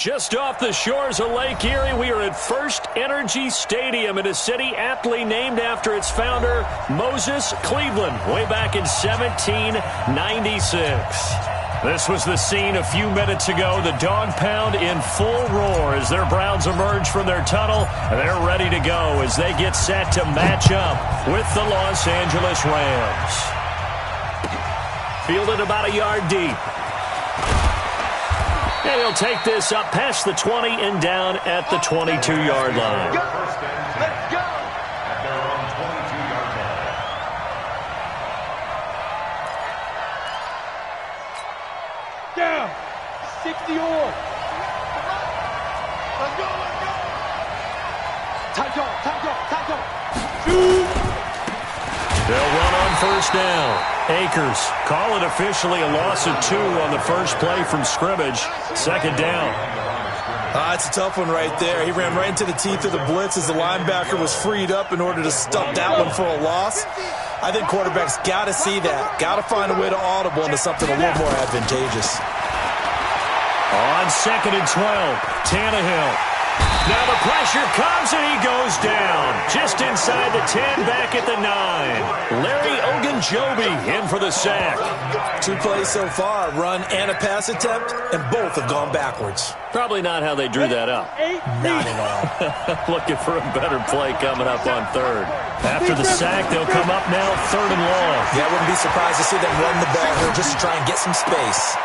Just off the shores of Lake Erie, we are at First Energy Stadium in a city aptly named after its founder, Moses Cleveland, way back in 1796. This was the scene a few minutes ago. The dog pound in full roar as their Browns emerge from their tunnel. They're ready to go as they get set to match up with the Los Angeles Rams. Fielded about a yard deep. And he'll take this up past the 20 and down at the 22-yard line. Let's go. At their own 22-yard line. Down. 60 on. Let's go, let's go. Tight on. Shoot. They'll run on first down. Akers call it officially a loss of 2 on the first play from scrimmage. Second down. It's a tough one right there. He ran right into the teeth of the blitz as the linebacker was freed up in order to stop that one for a loss. I think quarterbacks got to see that. Got to find a way to audible into something a little more advantageous. On 2nd and 12, Tannehill. Now the pressure comes and he goes down. Just inside the 10, back at the 9. Larry Ogunjobi in for the sack. 2 plays so far, run and a pass attempt, and both have gone backwards. Probably not how they drew that up. Not at all. Looking for a better play coming up on 3rd. After the sack, they'll come up now 3rd and long. Yeah, I wouldn't be surprised to see them run the ball here just to try and get some space.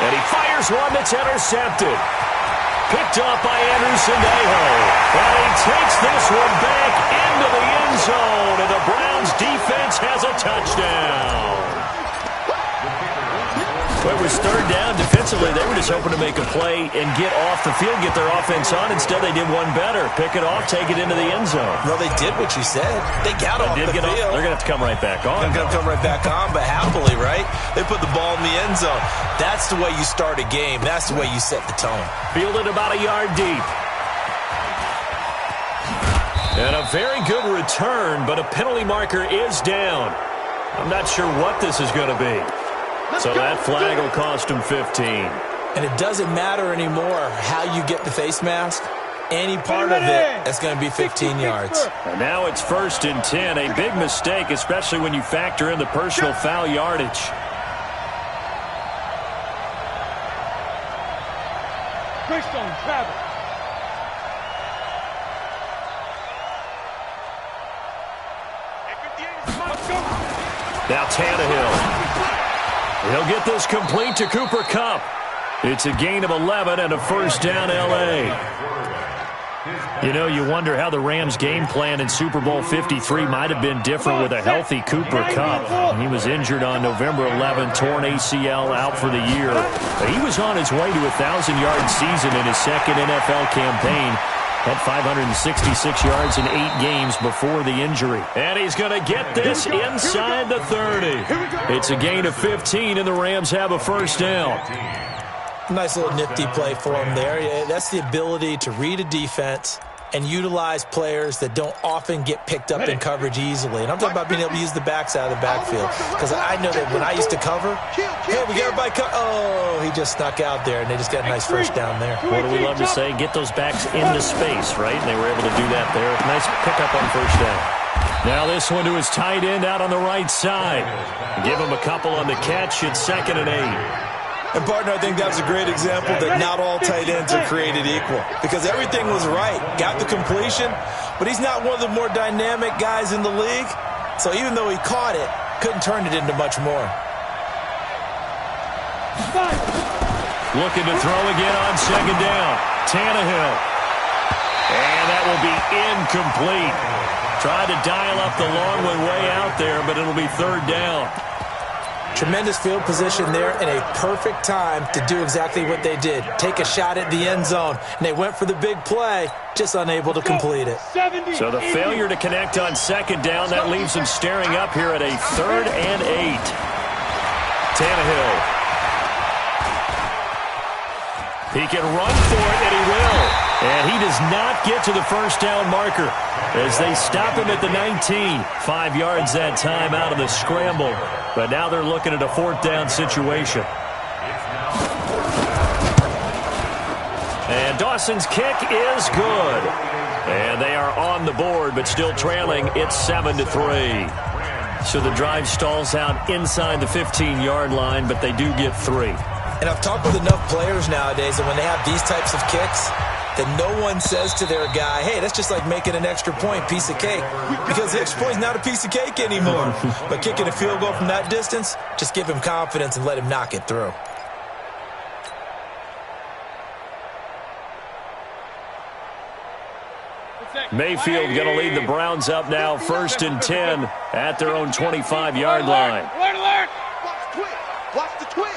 And he fires one that's intercepted. Picked off by Anderson Aho. And he takes this one back into the end zone. And the Browns defense has a touchdown. Well, it was 3rd down. Defensively, they were just hoping to make a play and get off the field, get their offense on. Instead, they did one better. Pick it off, take it into the end zone. Well, they did what you said. They got off the field. They're going to have to come right back on. They're going to come right back on, but happily, right? They put the ball in the end zone. That's the way you start a game. That's the way you set the tone. Fielded about a yard deep. And a very good return, but a penalty marker is down. I'm not sure what this is going to be. So that flag will cost him 15. And it doesn't matter anymore how you get the face mask. Any part of it is going to be 15 yards. And now it's 1st and 10. A big mistake, especially when you factor in the personal foul yardage. Christian Travis. Now Tannehill. He'll get this complete to Cooper Kupp. It's a gain of 11 and a first down L.A. You know, you wonder how the Rams' game plan in Super Bowl 53 might have been different with a healthy Cooper Kupp. He was injured on November 11, torn ACL, out for the year. He was on his way to a 1,000-yard season in his second NFL campaign. Had 566 yards in 8 games before the injury. And he's going to get this inside the 30. It's a gain of 15, and the Rams have a first down. Nice little nifty play for him there. Yeah, that's the ability to read a defense and utilize players that don't often get picked up in coverage easily. And I'm talking about being able to use the backs out of the backfield. Because I know that when I used to cover, hey, we got everybody oh, he just snuck out there, and they just got a nice first down there. What do we love to say? Get those backs into space, right? And they were able to do that there. Nice pickup on first down. Now this one to his tight end out on the right side. Give him a couple on the catch. It's 2nd and 8. And, partner, I think that was a great example that not all tight ends are created equal. Because everything was right. Got the completion, but he's not one of the more dynamic guys in the league. So even though he caught it, couldn't turn it into much more. Looking to throw again on 2nd down. Tannehill. And that will be incomplete. Tried to dial up the long one way out there, but it'll be 3rd down. Tremendous field position there and a perfect time to do exactly what they did. Take a shot at the end zone. And they went for the big play, just unable to complete it. So the failure to connect on 2nd down, that leaves them staring up here at a 3rd and 8. Tannehill. He can run for it, and he will. And he does not get to the first down marker as they stop him at the 19. 5 yards that time out of the scramble. But now they're looking at a 4th down situation. And Dawson's kick is good. And they are on the board, but still trailing. It's 7-3. So the drive stalls out inside the 15-yard line, but they do get 3. And I've talked with enough players nowadays that when they have these types of kicks, that no one says to their guy, hey, that's just like making an extra point, piece of cake. Because the extra point is not a piece of cake anymore. But kicking a field goal from that distance, just give him confidence and let him knock it through. Mayfield going to lead the Browns up now, 1st and 10 at their own 25-yard line. Alert! Watch the twitch.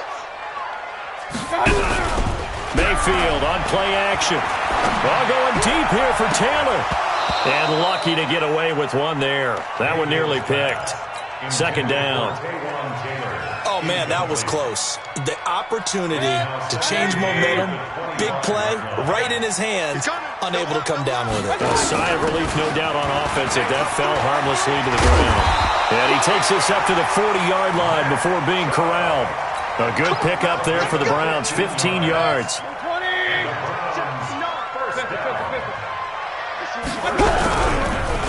Mayfield on play action. Ball going deep here for Taylor. And lucky to get away with one there. That one nearly picked. 2nd down. Oh, man, that was close. The opportunity to change momentum, big play, right in his hands, unable to come down with it. A sigh of relief, no doubt, on offense if that fell harmlessly to the ground. And he takes this up to the 40-yard line before being corralled. A good pickup there for the Browns, 15 yards.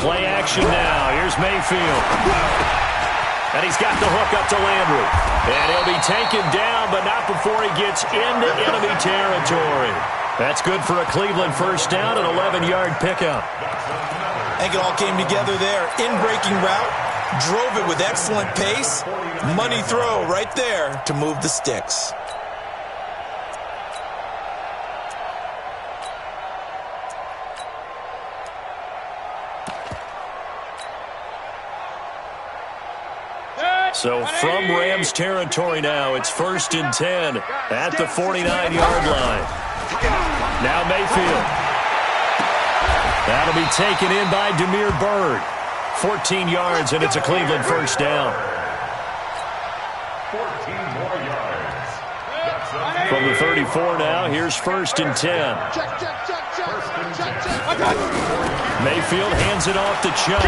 Play action now. Here's Mayfield. And he's got the hook up to Landry. And he'll be taken down, but not before he gets into enemy territory. That's good for a Cleveland 1st down, an 11-yard pickup. I think it all came together there. In-breaking route, drove it with excellent pace. Money throw right there to move the sticks. So from Rams territory now, it's 1st and 10 at the 49-yard line. Now Mayfield. That'll be taken in by Damiere Byrd. 14 yards, and it's a Cleveland 1st down. 14 more yards. From the 34 now, here's 1st and 10. Mayfield hands it off to Chubb,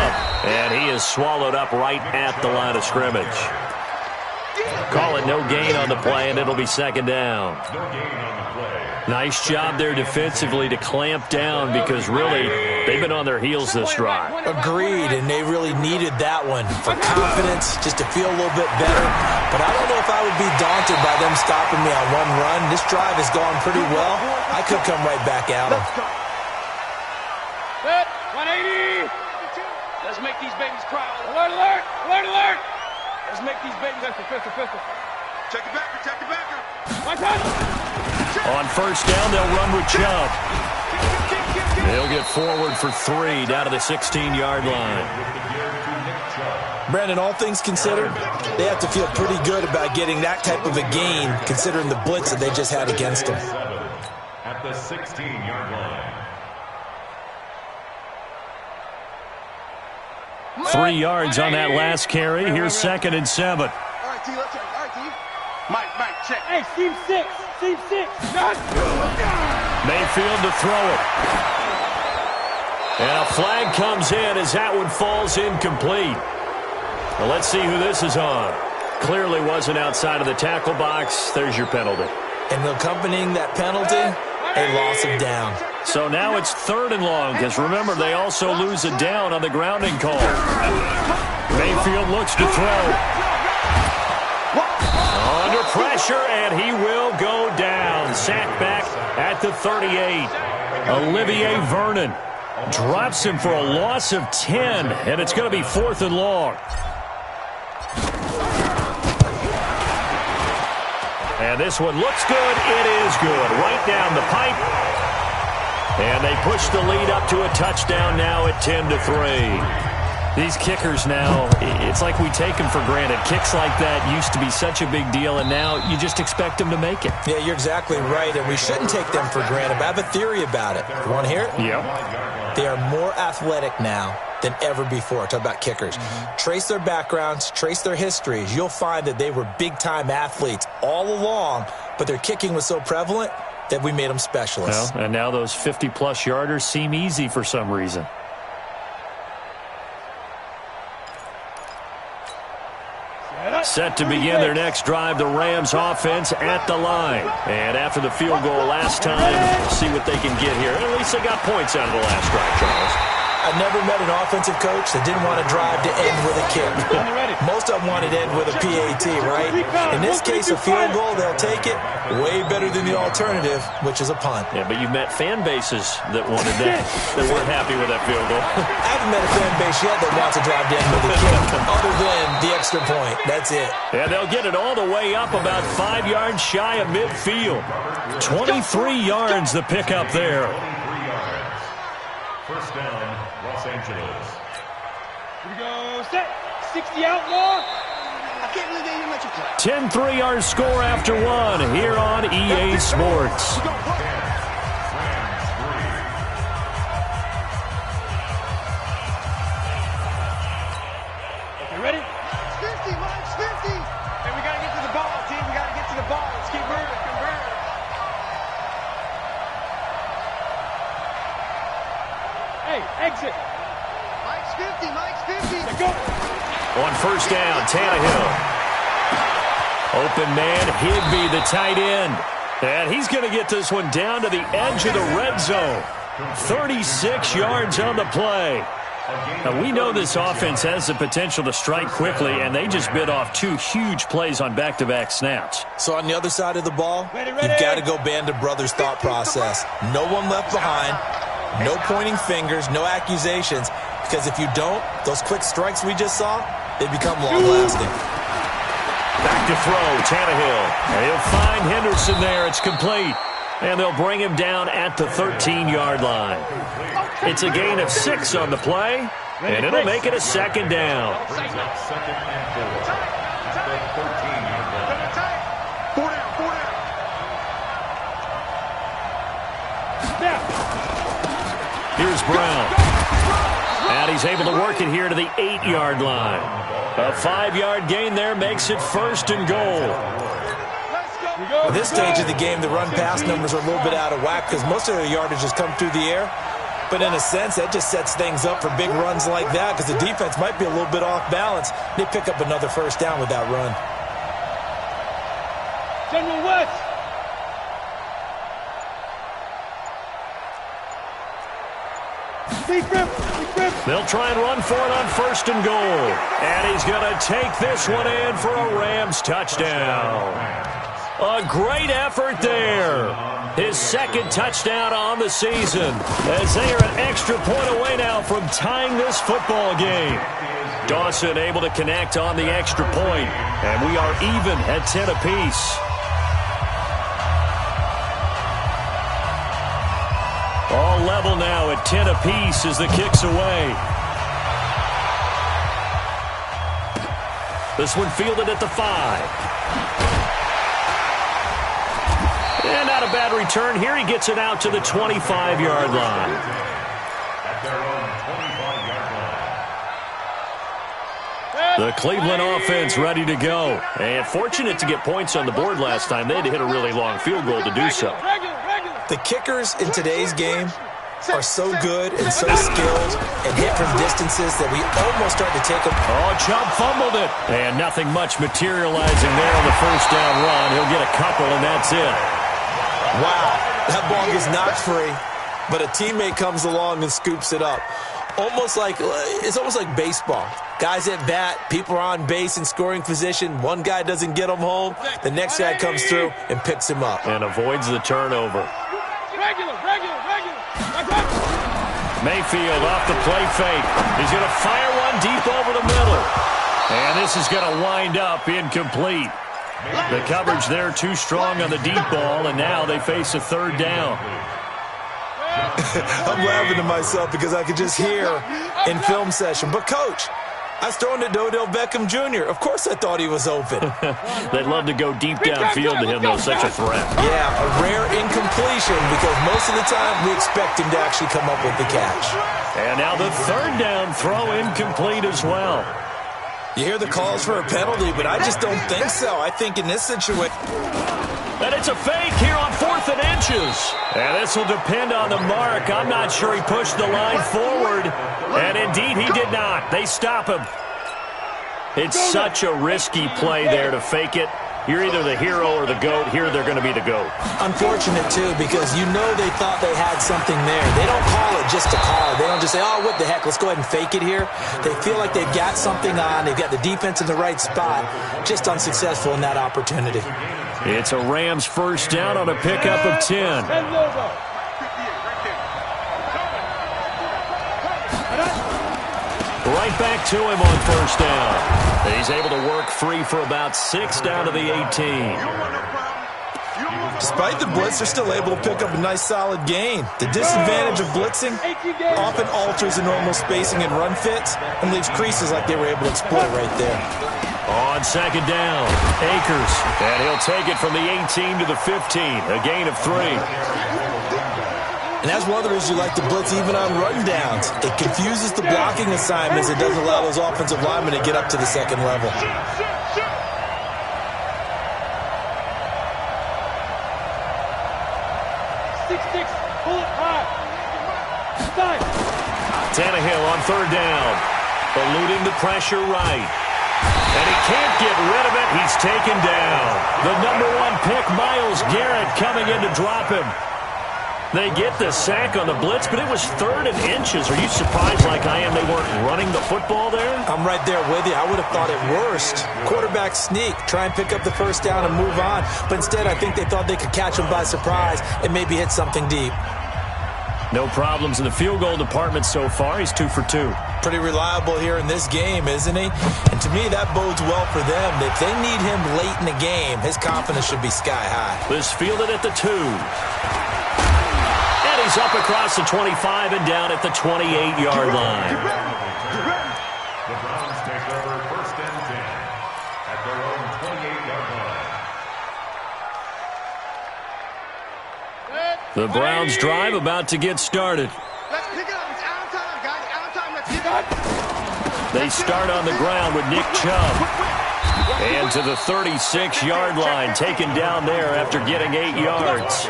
and he is swallowed up right at the line of scrimmage. Call it no gain on the play, and it'll be 2nd down. No gain on the play. Nice job there defensively to clamp down because really they've been on their heels this drive. Agreed, and they really needed that one for confidence, just to feel a little bit better. But I don't know if I would be daunted by them stopping me on one run. This drive has gone pretty well. I could come right back at them. 180. Let's make these babies cry. Alert! Let's make these babies. Pistol. Check it back. My time. On 1st down, they'll run with Chubb. They'll get forward for 3 down to the 16-yard line. Brandon, all things considered, they have to feel pretty good about getting that type of a gain considering the blitz that they just had against them. At the 16-yard line. 3 yards on that last carry. Here's 2nd and 7. All right, T, let's check. All right, T. Mike, check. Hey, Steve 6. Done. Mayfield to throw it. And a flag comes in as that one falls incomplete. Well, let's see who this is on. Clearly wasn't outside of the tackle box. There's your penalty. And accompanying that penalty, a loss of down. So now it's 3rd and long because remember they also lose a down on the grounding call. Mayfield looks to throw. Under pressure, and he will go down. Sacked back at the 38. Olivier Vernon drops him for a loss of 10, and it's going to be 4th and long. And this one looks good. It is good. Right down the pipe. And they push the lead up to a touchdown now at 10-3. These kickers now, it's like we take them for granted. Kicks like that used to be such a big deal, and now you just expect them to make it. Yeah, you're exactly right, and we shouldn't take them for granted. But I have a theory about it. You want to hear it? Yep. They are more athletic now than ever before. Talk about kickers. Trace their backgrounds, trace their histories. You'll find that they were big-time athletes all along, but their kicking was so prevalent that we made them specialists. Well, and now those 50-plus yarders seem easy for some reason. Set to begin their next drive, the Rams offense at the line. And after the field goal last time, see what they can get here. At least they got points out of the last drive, Charles. I've never met an offensive coach that didn't want to drive to end with a kick. Most of them wanted to end with a PAT, right? In this case, a field goal, they'll take it. Way better than the alternative, which is a punt. Yeah, but you've met fan bases that wanted that, that weren't happy with that field goal. I haven't met a fan base yet that wants to drive to end with a kick, other than the extra point. That's it. And they'll get it all the way up about 5 yards shy of midfield. 23 yards the pickup there. First down, Los Angeles. Here we go. Set. 60 out more. I can't believe they didn't let you play. 10-3 our score after one here on EA Sports. Okay, ready? 50, Mike, 50. And we got to get to the ball, team. We got to get to the ball. Let's keep moving. Convert. Hey, exit. Mike's 50, Mike's 50. Let go. On first down, Tannehill. Open man, Higbee, the tight end. And he's going to get this one down to the edge of the red zone. 36 yards on the play. Now, we know this offense has the potential to strike quickly, and they just bit off 2 huge plays on back-to-back snaps. So on the other side of the ball, Ready. you've got to go Band of Brothers thought process. No one left behind, no pointing fingers, no accusations, because if you don't, those quick strikes we just saw, they become long-lasting. Back to throw, Tannehill. And he'll find Henderson there. It's complete. And they'll bring him down at the 13-yard line. It's a gain of 6 on the play, and it'll make it a second down. Second and 4. At the 13-yard line. 4 down, 4 down. Now. Here's Brown. And he's able to work it here to the 8-yard line. A 5-yard gain there makes it first and goal. At this stage of the game, the run-pass numbers are a little bit out of whack because most of their yardage has come through the air. But in a sense, that just sets things up for big runs like that because the defense might be a little bit off balance. They pick up another first down with that run. General West. They'll try and run for it on first and goal. And he's going to take this one in for a Rams touchdown. A great effort there. His second touchdown on the season as they are an extra point away now from tying this football game. Dawson able to connect on the extra point, and we are even at 10 apiece. All level now at 10 apiece as the kick's away. This one fielded at the 5. And not a bad return. Here he gets it out to the 25-yard line. At their own 25-yard line. The Cleveland offense ready to go. And fortunate to get points on the board last time. They had to hit a really long field goal to do so. The kickers in today's game are so good and so skilled and hit from distances that we almost start to take them. Oh, Chubb fumbled it. And nothing much materializing there on the first down run. He'll get a couple, and that's it. Wow, that ball gets knocked free, but a teammate comes along and scoops it up. It's almost like baseball. Guys at bat, people are on base in scoring position. One guy doesn't get him home. The next guy comes through and picks him up. And avoids the turnover. Regular. Mayfield off the play fake. He's going to fire one deep over the middle. And this is going to wind up incomplete. The coverage there too strong on the deep ball, and now they face a third down. I'm laughing to myself because I could just hear in film session. But, Coach, I was throwing to Odell Beckham Jr. Of course I thought he was open. They'd love to go deep downfield to him, though. Such a threat. Yeah, a rare incompletion because most of the time we expect him to actually come up with the catch. And now the third down throw incomplete as well. You hear the calls for a penalty, but I just don't think so. I think in this situation... And it's a fake here on 4th and inches. And this will depend on the mark. I'm not sure he pushed the line forward. And indeed, he did not. They stop him. It's such a risky play there to fake it. You're either the hero or the GOAT. Here they're going to be the GOAT. Unfortunate, too, because you know they thought they had something there. They don't call it just to call it. They don't just say, oh, what the heck, let's go ahead and fake it here. They feel like they've got something on. They've got the defense in the right spot. Just unsuccessful in that opportunity. It's a Rams first down on a pickup of 10. Right back to him on first down. He's able to work free for about 6 down to the 18. Despite the blitz, they're still able to pick up a nice solid gain. The disadvantage of blitzing often alters the normal spacing and run fits and leaves creases like they were able to exploit right there. On second down, Akers. And he'll take it from the 18 to the 15, a gain of 3. And that's one of the reasons you like to blitz even on run downs. It confuses the blocking assignments. It doesn't allow those offensive linemen to get up to the second level. 6-6, pull it high. Stop. Tannehill on third down, eluding the pressure right. And he can't get rid of it. He's taken down. The number 1 pick, Myles Garrett, coming in to drop him. They get the sack on the blitz, but it was 3rd and inches. Are you surprised like I am they weren't running the football there? I'm right there with you. I would have thought at worst. Quarterback sneak, try and pick up the first down and move on. But instead, I think they thought they could catch him by surprise and maybe hit something deep. No problems in the field goal department so far. He's 2 for 2. Pretty reliable here in this game, isn't he? And to me, that bodes well for them. If they need him late in the game, his confidence should be sky high. This fielded at the 2. He's up across the 25 and down at the 28-yard line. The Browns take over first and 10 at their own 28-yard line. The Browns drive about to get started. Let's pick it up. It's out of time, guys. Out of time. Let's get it. They start on the ground with Nick Chubb. And to the 36-yard line, taken down there after getting 8 yards.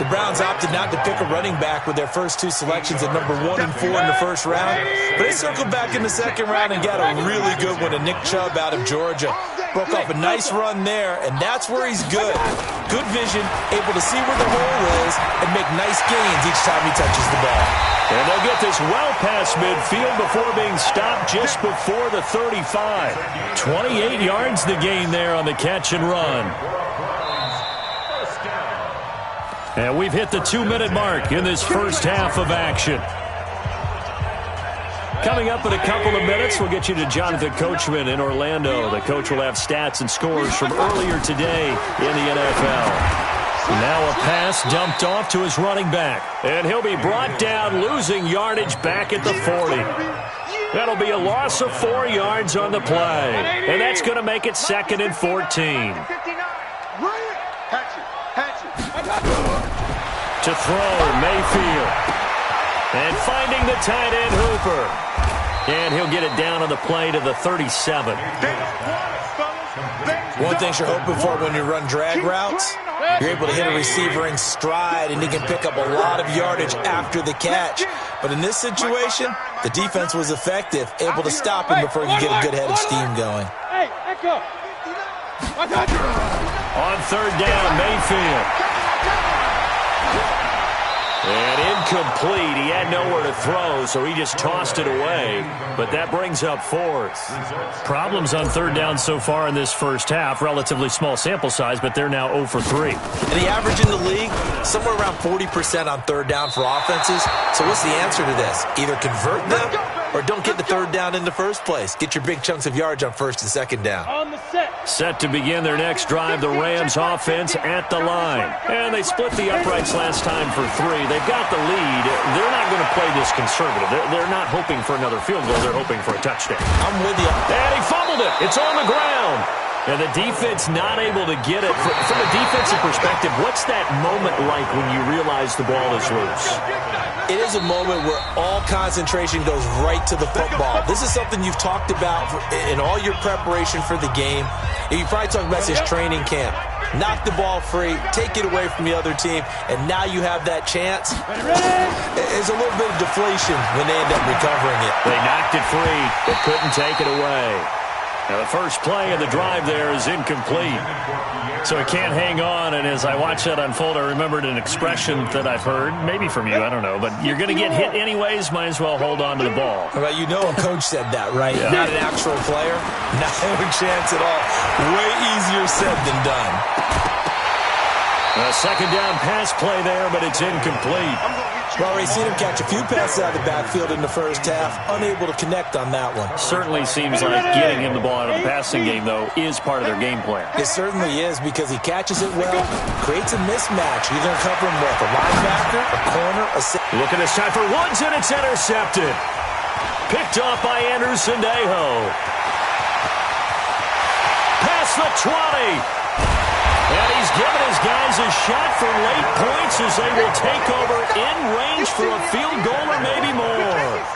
The Browns opted not to pick a running back with their first 2 selections at number 1 and 4 in the first round. But they circled back in the second round and got a really good one to Nick Chubb out of Georgia. Broke off a nice run there, and that's where he's good. Good vision, able to see where the hole is, and make nice gains each time he touches the ball. And they'll get this well past midfield before being stopped just before the 35. 28 yards the gain there on the catch and run. And we've hit the 2-minute mark in this first half of action. Coming up in a couple of minutes, we'll get you to Jonathan Coachman in Orlando. The coach will have stats and scores from earlier today in the NFL. Now a pass dumped off to his running back. And he'll be brought down, losing yardage back at the 40. That'll be a loss of 4 yards on the play. And that's going to make it 2nd and 14. To throw, Mayfield. And finding the tight end, Hooper. And he'll get it down on the play to the 37. One thing you're hoping for when you run drag routes, you're able to hit a receiver in stride, and he can pick up a lot of yardage after the catch. But in this situation, the defense was effective, able to stop him before he could get a good head of steam going. Hey, echo. On third down, Mayfield. And incomplete. He had nowhere to throw, so he just tossed it away. But that brings up 4th. Problems on third down so far in this first half. Relatively small sample size, but they're now 0 for 3. And the average in the league, somewhere around 40% on third down for offenses. So what's the answer to this? Either convert them or don't get the third down in the first place. Get your big chunks of yards on first and second down. On the set. Set to begin their next drive, the Rams offense at the line. And they split the uprights last time for 3. They've got the lead. They're not going to play this conservative. They're not hoping for another field goal. They're hoping for a touchdown. I'm with you. And he fumbled it. It's on the ground. And the defense not able to get it. From a defensive perspective, what's that moment like when you realize the ball is loose? It is a moment where all concentration goes right to the football. This is something you've talked about in all your preparation for the game. And you probably talked about this training camp. Knock the ball free, take it away from the other team, and now you have that chance. There's a little bit of deflation when they end up recovering it. They knocked it free, but couldn't take it away. Now, the first play of the drive there is incomplete. So it can't hang on, and as I watch that unfold, I remembered an expression that I've heard, maybe from you, I don't know, but you're going to get hit anyways, might as well hold on to the ball. Well, you know a coach said that, right? Yeah. Not an actual player. Not a chance at all. Way easier said than done. A second down pass play there, but it's incomplete. Well, we've seen him catch a few passes out of the backfield in the first half, unable to connect on that one. Certainly seems like getting him the ball out of the passing game, though, is part of their game plan. It certainly is because he catches it well, creates a mismatch. You're going to cover him with a linebacker, a corner, a safety. Looking this time for Woods, and it's intercepted. Picked off by Anderson Dejo. Past the 20. And he's given his guys a shot for late points as they will take over in range for a field goal or maybe more.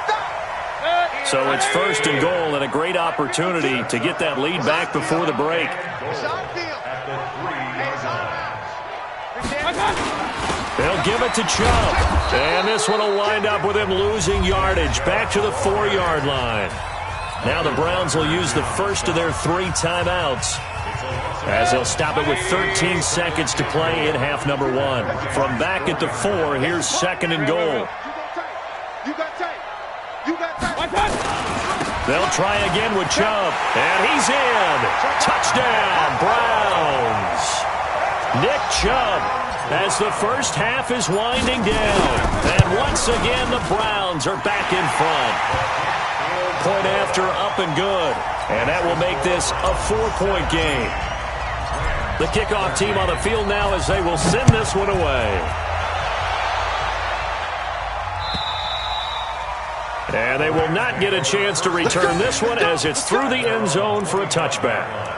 So it's first and goal and a great opportunity to get that lead back before the break. They'll give it to Chubb. And this one will wind up with him losing yardage back to the 4-yard line. Now the Browns will use the first of their 3 timeouts, as they'll stop it with 13 seconds to play in half number 1. From back at the 4, here's second and goal. They'll try again with Chubb, and he's in. Touchdown, Browns. Nick Chubb, as the first half is winding down. And once again, the Browns are back in front. Point after, up and good. And that will make this a 4-point game. The kickoff team on the field now as they will send this one away. And they will not get a chance to return this one as it's through the end zone for a touchback.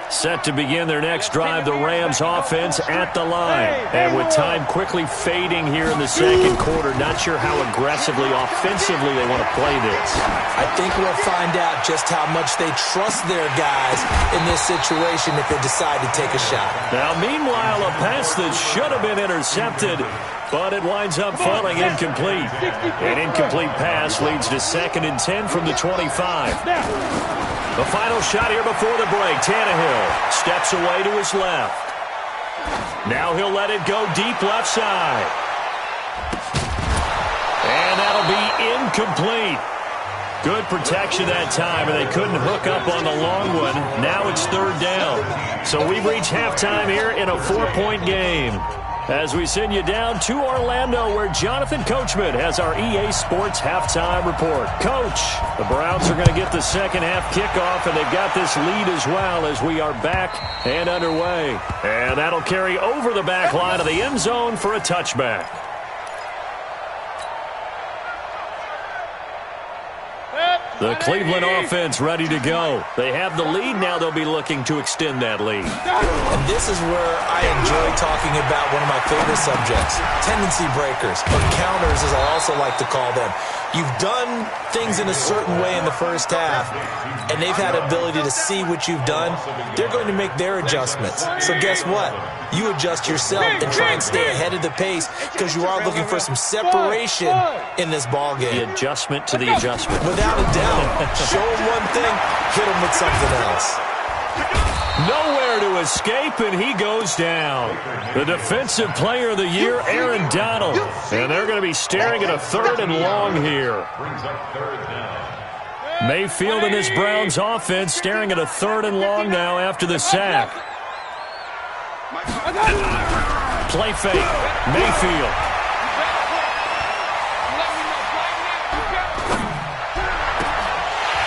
Set to begin their next drive, the Rams offense at the line. And with time quickly fading here in the second quarter, not sure how aggressively, offensively they want to play this. I think we'll find out just how much they trust their guys in this situation if they decide to take a shot. Now, meanwhile, a pass that should have been intercepted, but it winds up falling incomplete. An incomplete pass leads to 2nd and 10 from the 25. The final shot here before the break. Tannehill steps away to his left. Now he'll let it go deep left side. And that'll be incomplete. Good protection that time, and they couldn't hook up on the long one. Now it's 3rd down. So we've reached halftime here in a 4-point game, as we send you down to Orlando, where Jonathan Coachman has our EA Sports halftime report. Coach, the Browns are going to get the second half kickoff, and they've got this lead as well as we are back and underway. And that'll carry over the back line of the end zone for a touchback. The Cleveland offense ready to go. They have the lead. Now they'll be looking to extend that lead. And this is where I enjoy talking about one of my favorite subjects, tendency breakers, or counters as I also like to call them. You've done things in a certain way in the first half, and they've had ability to see what you've done. They're going to make their adjustments. So guess what? You adjust yourself and try and stay ahead of the pace because you are looking for some separation in this ball game. The adjustment to the adjustment. Without a doubt. Show him one thing, hit him with something else. Nowhere to escape, and he goes down. The defensive player of the year, Aaron Donald. And they're going to be staring at a 3rd and long here. Mayfield and this Browns offense staring at a 3rd and long now after the sack. Play fake. Mayfield.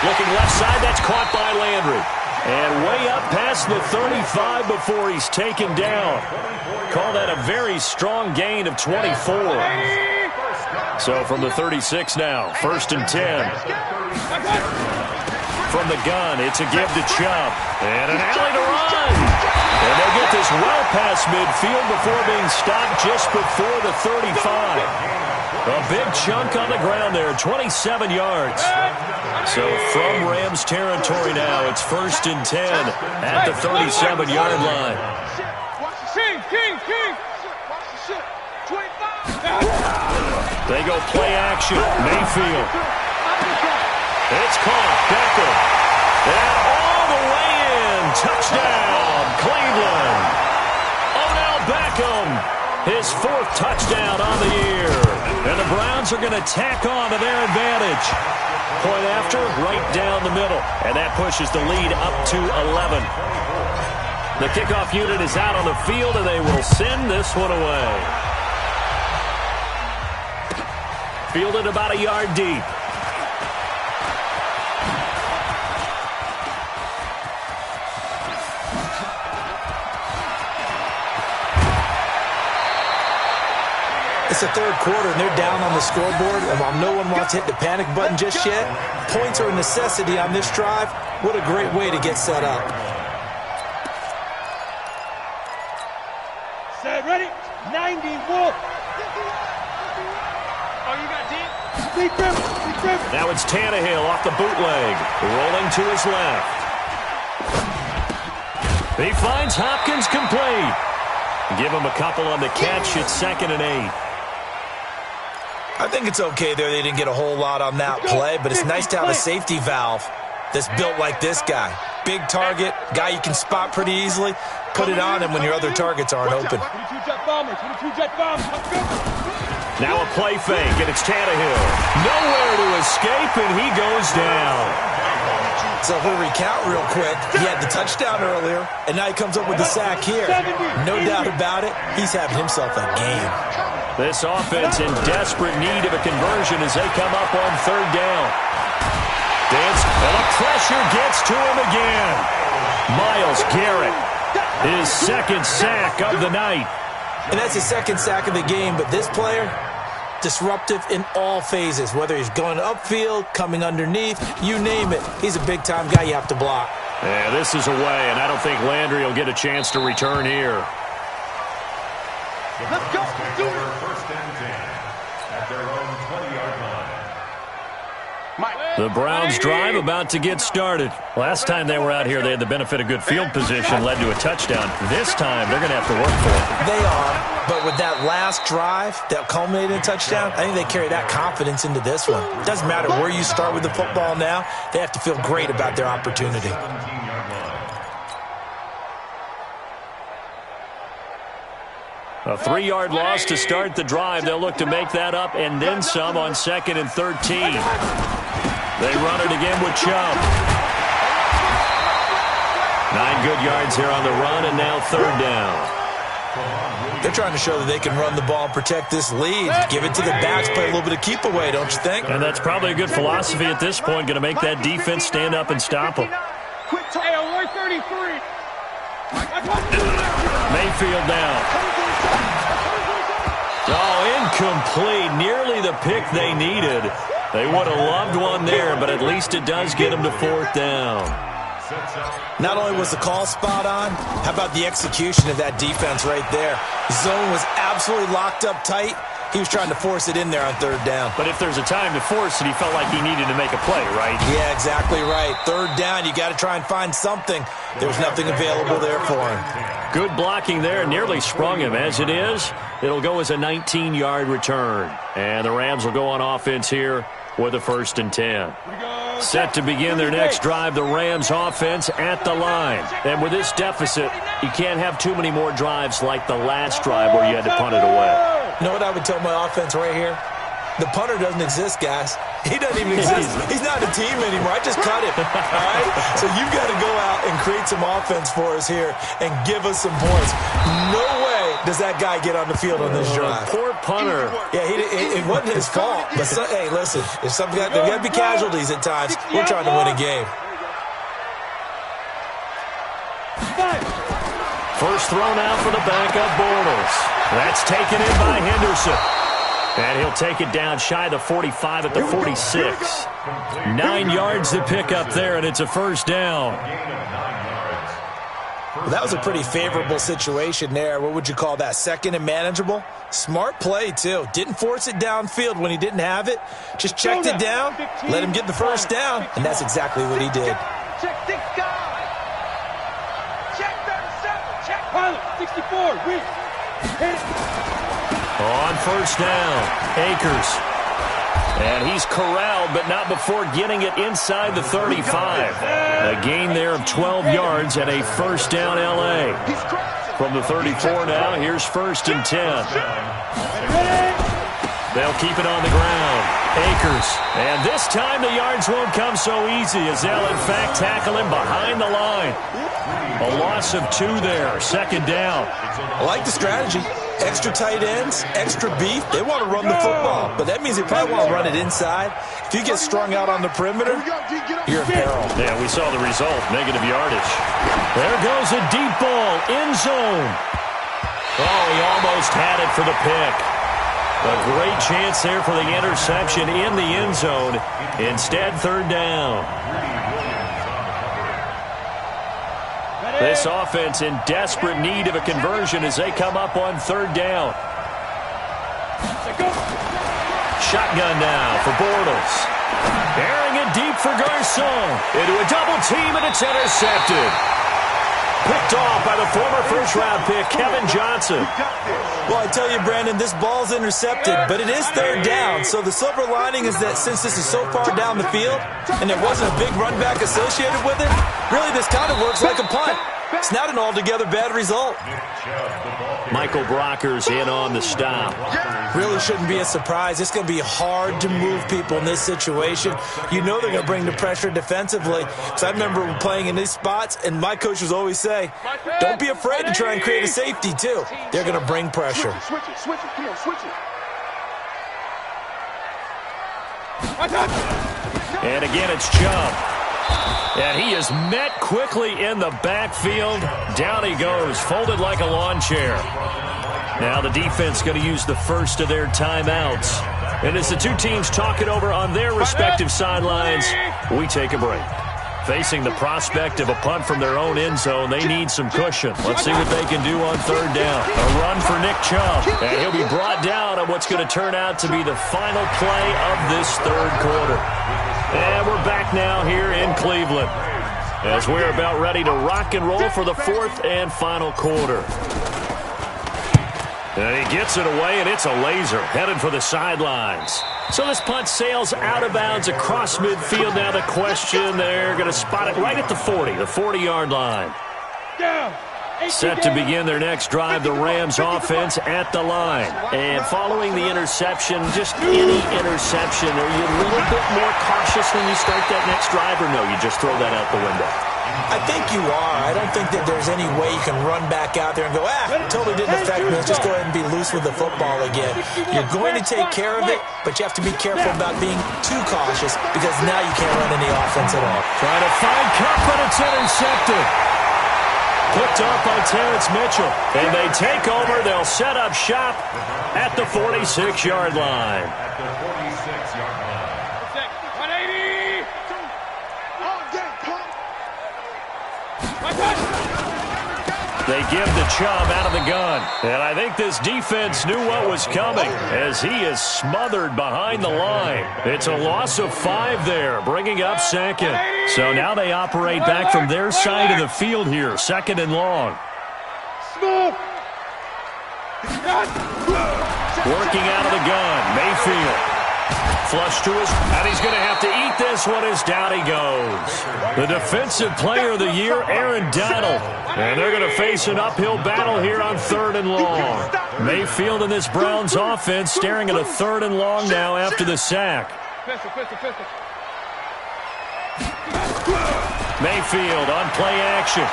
Looking left side, that's caught by Landry. And way up past the 35 before he's taken down. Call that a very strong gain of 24. So from the 36 now, 1st and 10. From the gun, it's a give to Chubb. And an alley to run. And they'll get this well past midfield before being stopped just before the 35. A big chunk on the ground there, 27 yards. So from Rams territory now, it's 1st and 10 at the 37-yard line. They go play action. Mayfield. It's caught. Beckham. And all the way in. Touchdown, Cleveland. Odell Beckham. His 4th touchdown on the year. And the Browns are going to tack on to their advantage. Point after, right down the middle. And that pushes the lead up to 11. The kickoff unit is out on the field, and they will send this one away. Fielded about a yard deep. It's the 3rd quarter, and they're down on the scoreboard. And while no one wants to hit the panic button just yet, points are a necessity on this drive. What a great way to get set up. Set, ready? 90, Wolf. Oh, you got deep? Deep grip, deep grip. Now it's Tannehill off the bootleg. Rolling to his left. He finds Hopkins complete. Give him a couple on the catch. It's 2nd and 8. I think it's okay there. They didn't get a whole lot on that play, but it's nice to have a safety valve that's built like this guy. Big target, guy you can spot pretty easily. Put it on him when your other targets aren't open. Now a play fake, and it's Tannehill. Nowhere to escape, and he goes down. So if we recount real quick, he had the touchdown earlier, and now he comes up with the sack here. No doubt about it, he's having himself a game. This offense in desperate need of a conversion as they come up on 3rd down. Dance, and the pressure gets to him again. Myles Garrett, his 2nd sack of the night. And that's his 2nd sack of the game, but this player, disruptive in all phases, whether he's going upfield, coming underneath, you name it. He's a big-time guy you have to block. Yeah, this is away, and I don't think Landry will get a chance to return here. Let's go. Do it. 1st and 10 at their own 20-yard line. The Browns drive about to get started. Last time they were out here, they had the benefit of good field position, led to a touchdown. This time, they're going to have to work for it. They are, but with that last drive that culminated in a touchdown, I think they carry that confidence into this one. It doesn't matter where you start with the football now. They have to feel great about their opportunity. 17-yard line. A 3-yard loss to start the drive. They'll look to make that up and then some on 2nd and 13. They run it again with Chubb. 9 good yards here on the run, and now 3rd down. They're trying to show that they can run the ball and protect this lead. Give it to the backs, play a little bit of keep away, don't you think? And that's probably a good philosophy at this point, going to make that defense stand up and stop them. Hey, 133. Mayfield now. Oh, incomplete. Nearly the pick they needed. They would have loved one there, but at least it does get them to 4th down. Not only was the call spot on, how about the execution of that defense right there? Zone was absolutely locked up tight. He was trying to force it in there on 3rd down. But if there's a time to force it, he felt like he needed to make a play, right? Yeah, exactly right. 3rd down, you got to try and find something. There's nothing available there for him. Good blocking there, nearly sprung him. As it is, it'll go as a 19-yard return. And the Rams will go on offense here with a 1st and 10. Set to begin their next drive, the Rams offense at the line. And with this deficit, you can't have too many more drives like the last drive where you had to punt it away. You know what I would tell my offense right here? The punter doesn't exist, guys. He doesn't even exist. He's not a team anymore. I just cut him, all right? So you've got to go out and create some offense for us here and give us some points. No way does that guy get on the field on this drive. Poor punter. Yeah, it wasn't his fault. But, hey, listen, if there got to be casualties at times, we're trying to win a game. First thrown out for the backup Bortles. That's taken in by Henderson. And he'll take it down shy of the 45 at the 46. 9 yards to pick up there, and it's a first down. Well, that was a pretty favorable situation there. What would you call that? Second and manageable? Smart play, too. Didn't force it downfield when he didn't have it. Just checked it down, let him get the first down, and that's exactly what he did. Check 6 guys. Check 37. Check pilot 64. Hit it. On first down, Akers. And he's corralled, but not before getting it inside the 35. A gain there of 12 yards and a first down L.A. From the 34 now, here's first and 10. They'll keep it on the ground. Akers. And this time the yards won't come so easy as they'll, in fact, tackle him behind the line. A loss of 2 there, second down. I like the strategy. Extra tight ends, extra beef. They want to run the football, but that means they probably want to run it inside. If you get strung out on the perimeter, you're in peril. Yeah, we saw the result, negative yardage. There goes a deep ball, end zone. Oh, he almost had it for the pick. A great chance there for the interception in the end zone. Instead, third down. This offense in desperate need of a conversion as they come up on third down. Shotgun now for Bortles. Airing it deep for Garçon. Into a double team, and it's intercepted. Picked off by the former first-round pick, Kevin Johnson. Well, I tell you, Brandon, this ball's intercepted, but it is third down. So the silver lining is that since this is so far down the field and there wasn't a big run back associated with it, really this kind of works like a punt. It's not an altogether bad result. Michael Brocker's in on the stop. Really shouldn't be a surprise. It's going to be hard to move people in this situation. You know they're going to bring the pressure defensively. Because I remember playing in these spots, and my coaches always say, don't be afraid to try and create a safety, too. They're going to bring pressure. Switch it. Come on, switch it. And again, it's Chubb. And he is met quickly in the backfield. Down he goes, folded like a lawn chair. Now the defense going to use the first of their timeouts. And as the two teams talk it over on their respective sidelines, we take a break. Facing the prospect of a punt from their own end zone, they need some cushion. Let's see what they can do on third down. A run for Nick Chubb. And he'll be brought down on what's going to turn out to be the final play of this third quarter. And we're back now here in Cleveland as we're about ready to rock and roll for the fourth and final quarter. And he gets it away, and it's a laser headed for the sidelines. So this punt sails out of bounds across midfield. Now the question, they're going to spot it right at the 40, the 40-yard line. Set to begin their next drive, the Rams offense at the line. And following the interception, just any interception, are you a little bit more cautious when you start that next drive, or no, you just throw that out the window? I think you are. I don't think that there's any way you can run back out there and go, totally didn't affect me. Let's just go ahead and be loose with the football again. You're going to take care of it, but you have to be careful about being too cautious because now you can't run any offense at all. Trying to find Cup, but it's intercepted. Picked off by Terrence Mitchell. And they take over. They'll set up shop at the 46-yard line. At the 46-yard line. 180. They give the Chubb out of the gun. And I think this defense knew what was coming as he is smothered behind the line. It's a loss of 5 there, bringing up second. So now they operate back from their side of the field here, second and long. Working out of the gun, Mayfield. Flush to his, and he's going to have to eat this one as down he goes. The defensive player of the year, Aaron Donald. And they're going to face an uphill battle here on third and long. Mayfield and this Browns offense staring at a third and long now after the sack. Mayfield on play action.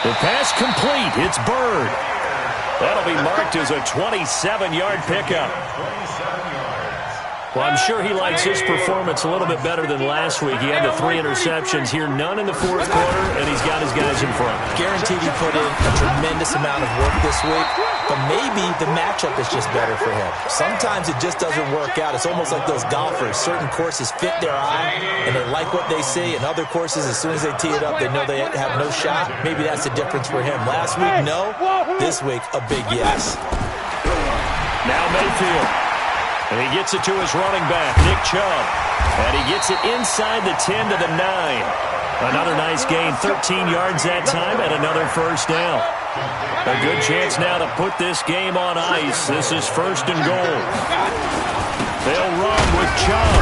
The pass complete. It's Bird. That'll be marked as a 27-yard pickup. 27 yards. Well, I'm sure he likes his performance a little bit better than last week. He had the 3 interceptions here, none in the fourth quarter, and he's got his guys in front. Guaranteed he put in a tremendous amount of work this week, but maybe the matchup is just better for him. Sometimes it just doesn't work out. It's almost like those golfers. Certain courses fit their eye, and they like what they see, and other courses, as soon as they tee it up, they know they have no shot. Maybe that's the difference for him. Last week, no. This week, a big yes. Now Mayfield. And he gets it to his running back, Nick Chubb. And he gets it inside the 10 to the 9. Another nice gain, 13 yards that time, and another first down. A good chance now to put this game on ice. This is 1st and goal. They'll run with Chubb.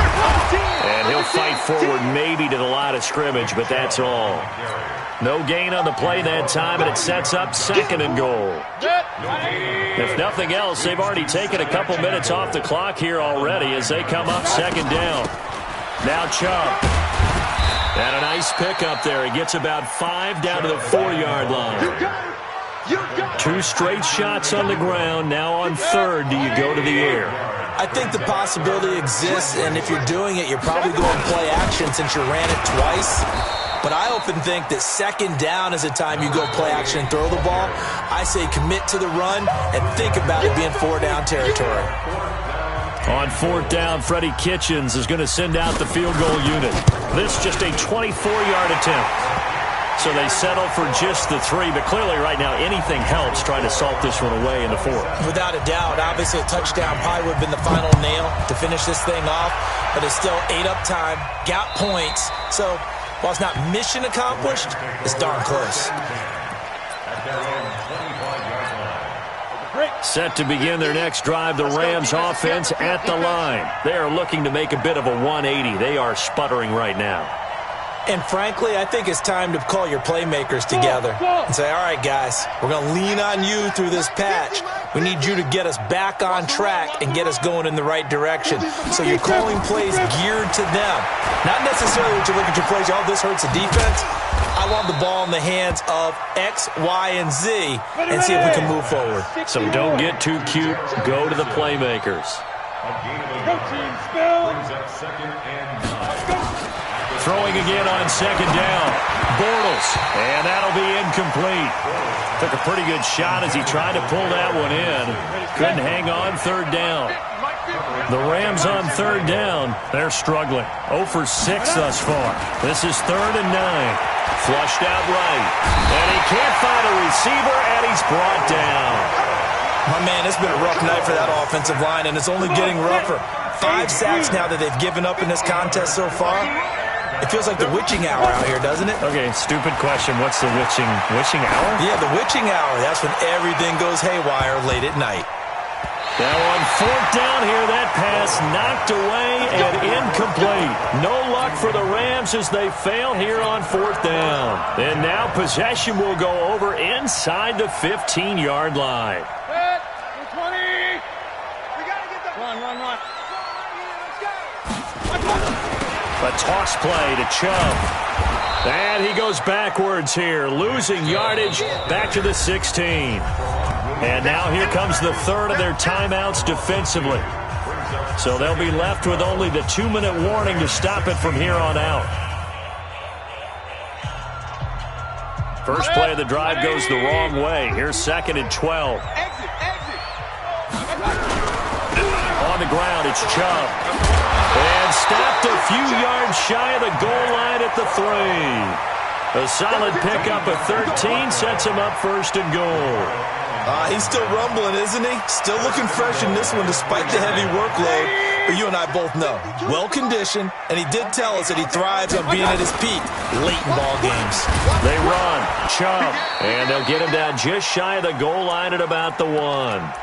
And he'll fight forward maybe to the line of scrimmage, but that's all. No gain on the play that time, and it sets up 2nd and goal. If nothing else, they've already taken a couple minutes off the clock here already as they come up 2nd down. Now Chubb. And a nice pickup there. He gets about 5 down to the 4-yard line. 2 straight shots on the ground. Now on 3rd, do you go to the air? I think the possibility exists, and if you're doing it, you're probably going play action since you ran it twice. But I often think that 2nd down is the time you go play action and throw the ball. I say commit to the run and think about it being 4-down territory. On 4th down, Freddie Kitchens is going to send out the field goal unit. This just a 24-yard attempt. So they settle for just the 3, but clearly right now anything helps trying to salt this one away in the 4th. Without a doubt, obviously a touchdown probably would have been the final nail to finish this thing off, but it's still ate up time, got points, so while it's not mission accomplished, it's darn close. Set to begin their next drive, the Rams offense at the line. They are looking to make a bit of a 180. They are sputtering right now. And frankly, I think it's time to call your playmakers together and say, all right, guys, we're going to lean on you through this patch. We need you to get us back on track and get us going in the right direction. So you're calling plays geared to them. Not necessarily what you look at your plays, oh, this hurts the defense. I want the ball in the hands of X, Y, and Z and see if we can move forward. So don't get too cute. Go to the playmakers. Go team, Spill. Throwing again on 2nd down. Bortles. And that'll be incomplete. Took a pretty good shot as he tried to pull that one in. Couldn't hang on 3rd down. The Rams on 3rd down. They're struggling. 0 for 6 thus far. This is 3rd and 9. Flushed out right. And he can't find a receiver, and he's brought down. My man, it's been a rough night for that offensive line, and it's only getting rougher. 5 sacks now that they've given up in this contest so far. It feels like the witching hour out here, doesn't it? Okay, stupid question. What's the witching hour? Yeah, the witching hour. That's when everything goes haywire late at night. Now on 4th down here, that pass knocked away and incomplete. No luck for the Rams as they fail here on 4th down. And now possession will go over inside the 15-yard line. 20. We got to get the run. A toss play to Chubb. And he goes backwards here, losing yardage back to the 16. And now here comes the 3rd of their timeouts defensively. So they'll be left with only the 2-minute warning to stop it from here on out. First play of the drive goes the wrong way. Here's 2nd and 12. On the ground, it's Chubb. And stopped a few yards shy of the goal line at the 3. A solid pickup of 13 sets him up 1st and goal. He's still rumbling, isn't he? Still looking fresh in this one despite the heavy workload. But you and I both know, well-conditioned, and he did tell us that he thrives on being at his peak late in ball games. They run, Chubb, and they'll get him down just shy of the goal line at about the 1.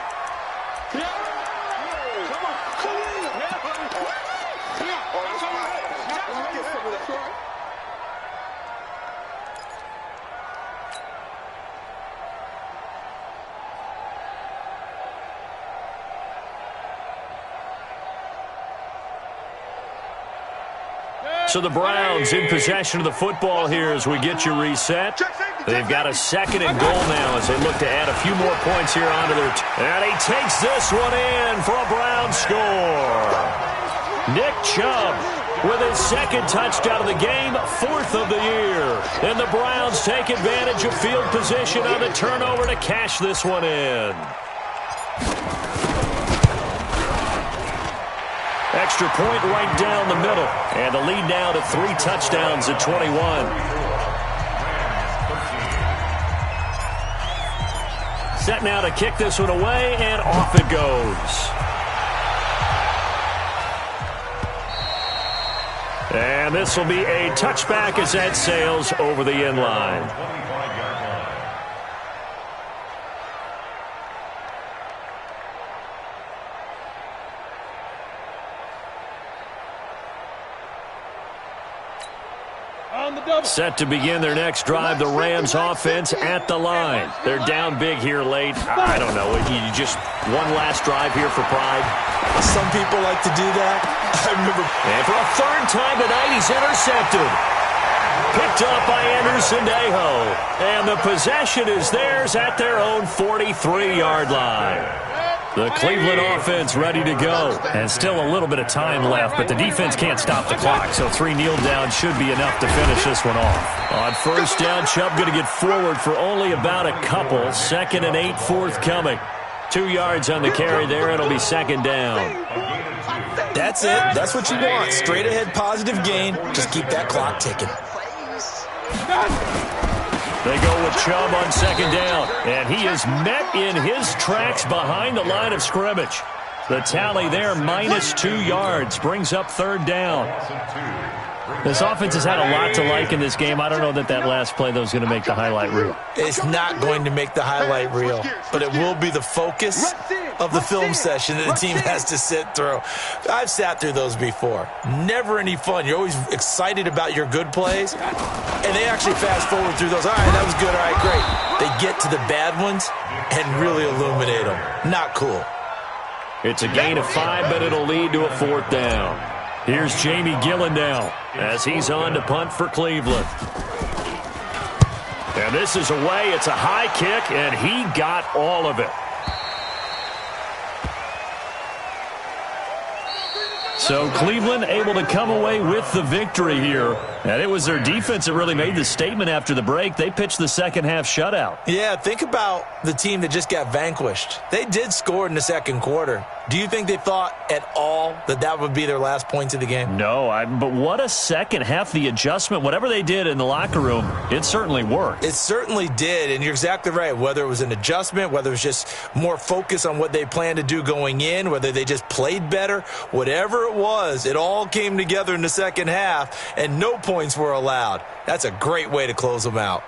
So the Browns in possession of the football here as we get you reset. They've got a 2nd and goal now as they look to add a few more points here onto their... And he takes this one in for a Brown score. Nick Chubb with his second touchdown of the game, 4th of the year. And the Browns take advantage of field position on the turnover to cash this one in. Extra point right down the middle. And the lead now to 3 touchdowns at 21. Set now to kick this one away, and off it goes. And this will be a touchback as that sails over the end line. Set to begin their next drive, the Rams offense at the line. They're down big here late. I don't know. You just one last drive here for pride. Some people like to do that. I remember. And for a 3rd time tonight, he's intercepted. Picked up by Anderson-Dejo. And the possession is theirs at their own 43-yard line. The Cleveland offense ready to go. And still a little bit of time left, but the defense can't stop the clock, so 3 kneel downs should be enough to finish this one off. On 1st down, Chubb going to get forward for only about a couple. 2nd and 8 forthcoming. 2 yards on the carry there. It'll be 2nd down. That's it. That's what you want. Straight ahead positive gain. Just keep that clock ticking. They go with Chubb on 2nd down, and he is met in his tracks behind the line of scrimmage. The tally there, -2 yards, brings up 3rd down. This offense has had a lot to like in this game. I don't know that last play, though, is going to make the highlight reel. It's not going to make the highlight reel, but it will be the focus of the film session that the team has to sit through. I've sat through those before. Never any fun. You're always excited about your good plays, and they actually fast forward through those. All right, that was good. All right, great. They get to the bad ones and really illuminate them. Not cool. It's a gain of 5, but it'll lead to a 4th down. Here's Jamie Gillen now as he's on to punt for Cleveland. And this is away. It's a high kick, and he got all of it. So Cleveland able to come away with the victory here. And it was their defense that really made the statement after the break. They pitched the second-half shutout. Yeah, think about the team that just got vanquished. They did score in the 2nd quarter. Do you think they thought at all that would be their last points of the game? No, but what a second half. The adjustment, whatever they did in the locker room, it certainly worked. It certainly did, and you're exactly right. Whether it was an adjustment, whether it was just more focus on what they planned to do going in, whether they just played better, whatever it was, it all came together in the second half, and no points were allowed. That's a great way to close them out.